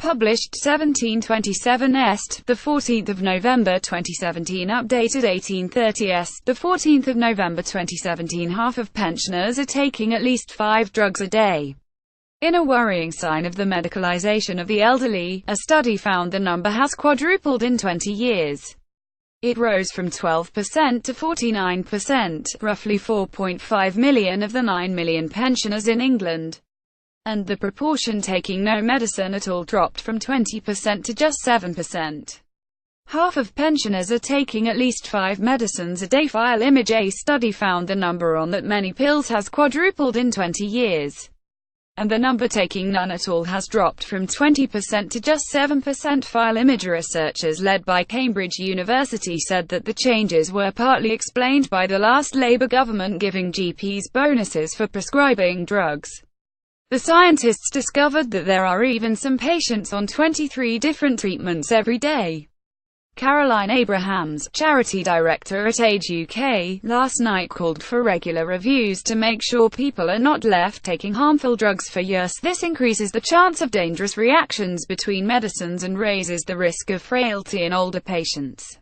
Published 1727 Est, 14 November 2017. Updated 1830 Est, 14 November 2017. Half of pensioners are taking at least 5 drugs a day. In a worrying sign of the medicalisation of the elderly, a study found the number has quadrupled in 20 years. It rose from 12% to 49%, roughly 4.5 million of the 9 million pensioners in England. And the proportion taking no medicine at all dropped from 20% to just 7%. Half of pensioners are taking at least 5 medicines a day. File image. A study found the number on that many pills has quadrupled in 20 years. And the number taking none at all has dropped from 20% to just 7%. File image. Researchers led by Cambridge University said that the changes were partly explained by the last Labour government giving GPs bonuses for prescribing drugs. The scientists discovered that there are even some patients on 23 different treatments every day. Caroline Abrahams, charity director at Age UK, last night called for regular reviews to make sure people are not left taking harmful drugs for years. This increases the chance of dangerous reactions between medicines and raises the risk of frailty in older patients.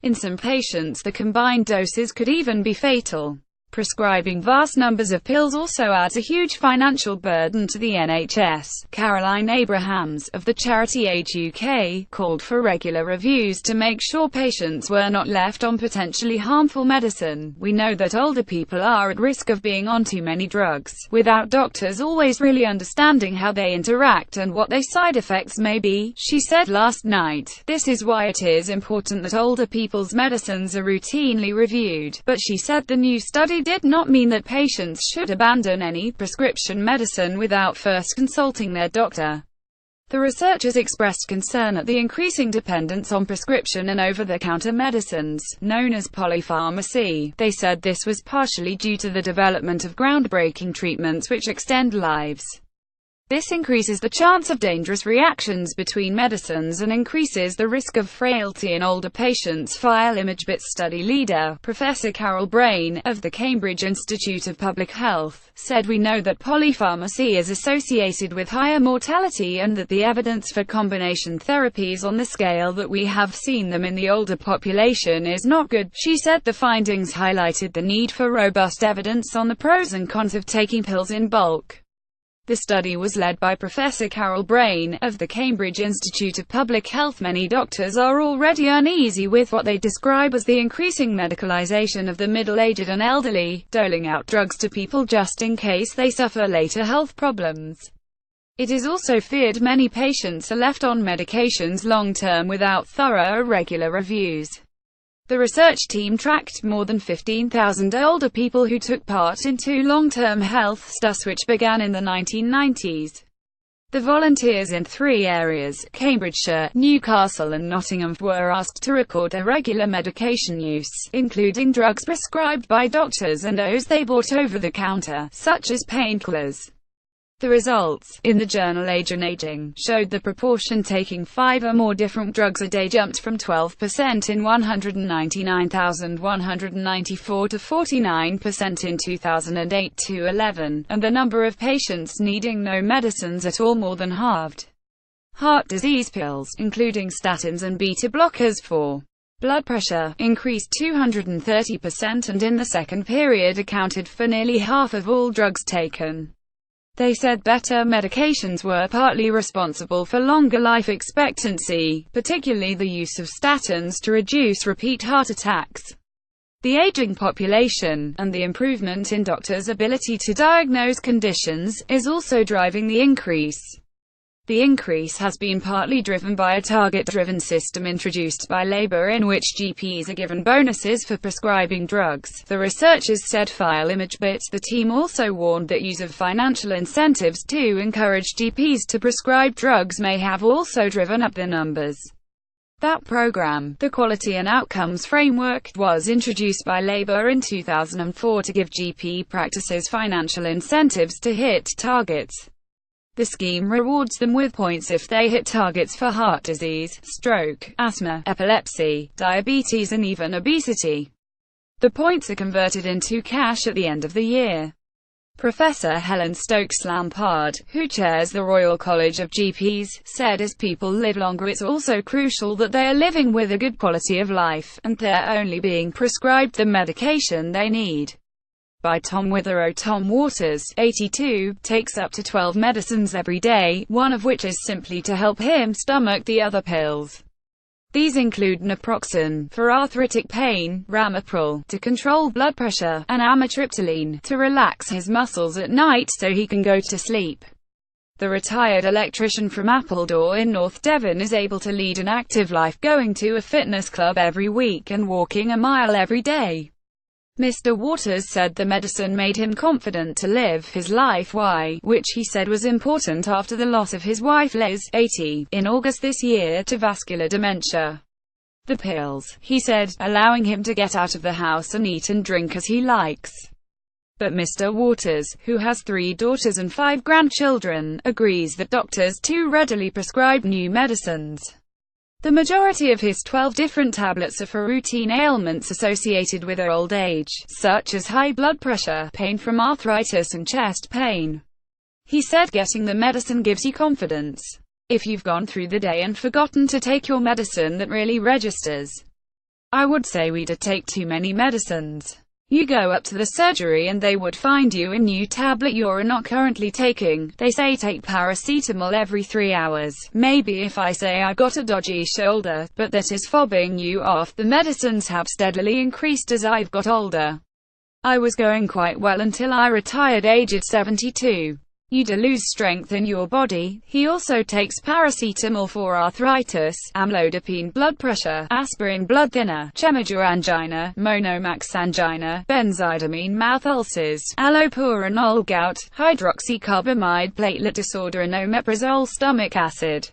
In some patients, the combined doses could even be fatal. Prescribing vast numbers of pills also adds a huge financial burden to the NHS. Caroline Abrahams, of the charity Age UK, called for regular reviews to make sure patients were not left on potentially harmful medicine. We know that older people are at risk of being on too many drugs, without doctors always really understanding how they interact and what their side effects may be, she said last night. This is why it is important that older people's medicines are routinely reviewed. But she said the new study did not mean that patients should abandon any prescription medicine without first consulting their doctor. The researchers expressed concern at the increasing dependence on prescription and over-the-counter medicines, known as polypharmacy. They said this was partially due to the development of groundbreaking treatments which extend lives. This increases the chance of dangerous reactions between medicines and increases the risk of frailty in older patients. File image. BIT study leader, Professor Carol Brain, of the Cambridge Institute of Public Health, said we know that polypharmacy is associated with higher mortality and that the evidence for combination therapies on the scale that we have seen them in the older population is not good. She said the findings highlighted the need for robust evidence on the pros and cons of taking pills in bulk. The study was led by Professor Carol Brain, of the Cambridge Institute of Public Health. Many doctors are already uneasy with what they describe as the increasing medicalisation of the middle-aged and elderly, doling out drugs to people just in case they suffer later health problems. It is also feared many patients are left on medications long-term without thorough or regular reviews. The research team tracked more than 15,000 older people who took part in 2 long-term health studies which began in the 1990s. The volunteers in 3 areas, Cambridgeshire, Newcastle and Nottingham, were asked to record their regular medication use, including drugs prescribed by doctors and those they bought over the counter, such as painkillers. The results, in the journal Age and Aging, showed the proportion taking 5 or more different drugs a day jumped from 12% in 199,194 to 49% in 2008 to 11, and the number of patients needing no medicines at all more than halved. Heart disease pills, including statins and beta blockers for blood pressure, increased 230% and in the second period accounted for nearly half of all drugs taken. They said better medications were partly responsible for longer life expectancy, particularly the use of statins to reduce repeat heart attacks. The aging population, and the improvement in doctors' ability to diagnose conditions, is also driving the increase. The increase has been partly driven by a target-driven system introduced by Labour in which GPs are given bonuses for prescribing drugs, the researchers said. File image. BIT. The team also warned that use of financial incentives to encourage GPs to prescribe drugs may have also driven up the numbers. That program, the Quality and Outcomes Framework, was introduced by Labour in 2004 to give GP practices financial incentives to hit targets. The scheme rewards them with points if they hit targets for heart disease, stroke, asthma, epilepsy, diabetes and even obesity. The points are converted into cash at the end of the year. Professor Helen Stokes-Lampard, who chairs the Royal College of GPs, said as people live longer it's also crucial that they are living with a good quality of life, and they're only being prescribed the medication they need. By Tom Witherow. Tom Waters, 82, takes up to 12 medicines every day, one of which is simply to help him stomach the other pills. These include naproxen, for arthritic pain, ramipril, to control blood pressure, and amitriptyline, to relax his muscles at night so he can go to sleep. The retired electrician from Appledore in North Devon is able to lead an active life, going to a fitness club every week and walking a mile every day. Mr. Waters said the medicine made him confident to live his life, which he said was important after the loss of his wife Liz, 80, in August this year, to vascular dementia. The pills, he said, allowing him to get out of the house and eat and drink as he likes. But Mr. Waters, who has 3 daughters and 5 grandchildren, agrees that doctors too readily prescribe new medicines. The majority of his 12 different tablets are for routine ailments associated with old age, such as high blood pressure, pain from arthritis and chest pain. He said getting the medicine gives you confidence. If you've gone through the day and forgotten to take your medicine that really registers. I would say we take too many medicines. You go up to the surgery and they would find you a new tablet you're not currently taking. They say take paracetamol every 3 hours. Maybe if I say I got a dodgy shoulder, but that is fobbing you off. The medicines have steadily increased as I've got older. I was going quite well until I retired aged 72. You do lose strength in your body. He also takes paracetamol for arthritis, amlodipine blood pressure, aspirin blood thinner, Chemadur angina, Monomax angina, benzidamine mouth ulcers, allopurinol gout, hydroxycarbamide platelet disorder and omeprazole stomach acid.